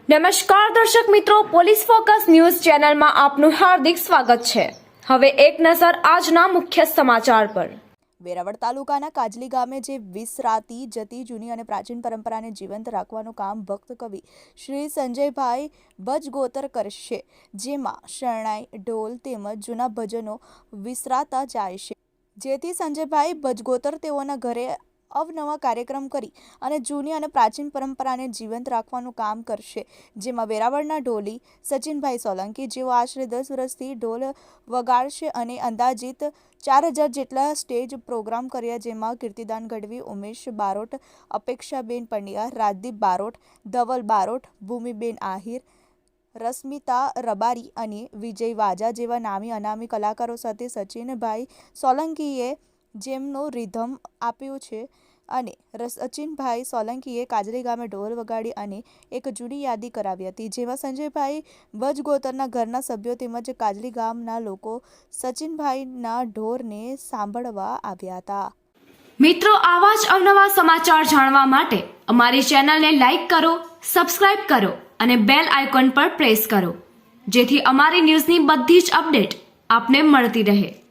નમસ્કાર દર્શક મિત્રો, પોલીસ ફોકસ ન્યૂઝ ચેનલમાં આપનું હાર્દિક સ્વાગત છે। હવે એક નજર આજના મુખ્ય સમાચાર પર। વેરાવળ તાલુકાના કાજલી ગામે જે વિસરાતી જતી જૂની અને પ્રાચીન પરંપરાને જીવંત રાખવાનું કામ ભક્ત કવિ શ્રી સંજયભાઈ બજગોતર કરશે, જેમાં શરણાઈ, ઢોલ તેમજ જૂના ભજનો વિસરાતા જાય છે, જેથી સંજયભાઈ બજગોતર તેઓના ઘરે અવનવા કાર્યક્રમ કરી અને જૂની અને પ્રાચીન પરંપરાને જીવંત રાખવાનું કામ કરશે, જેમાં વેરાવળના ઢોલી સચિનભાઈ સોલંકી જેઓ આશરે 10 વર્ષથી ઢોલ વગાડશે અને અંદાજિત 4000 જેટલા સ્ટેજ પ્રોગ્રામ કર્યા, જેમાં કીર્તિદાન ગઢવી, ઉમેશ બારોટ, અપેક્ષાબેન પંડ્યા, રાજદીપ બારોટ, ધવલ બારોટ, ભૂમિબેન આહિર, રશ્મિતા રબારી અને વિજય વાજા જેવા નામી અનામી કલાકારો સાથે સચિનભાઈ સોલંકીએ જેમનું રિધમ આપ્યું છે અને સચિનભાઈ સોલંકીએ કાજલી ગામે ઢોલ વગાડી અને એક જૂની યાદી કરાવી હતી, જેમાં સંજયભાઈ બજગોતરના ઘરના સભ્યો તેમજ કાજલી ગામના લોકો સચિનભાઈના ઢોરને સાંભળવા આવ્યા હતા। મિત્રો, આવા જ અવનવા સમાચાર જાણવા માટે અમારી ચેનલને લાઈક કરો, સબસ્ક્રાઇબ કરો અને બેલ આઇકોન પર પ્રેસ કરો, જેથી અમારી ન્યૂઝની બધી જ અપડેટ આપને મળતી રહે।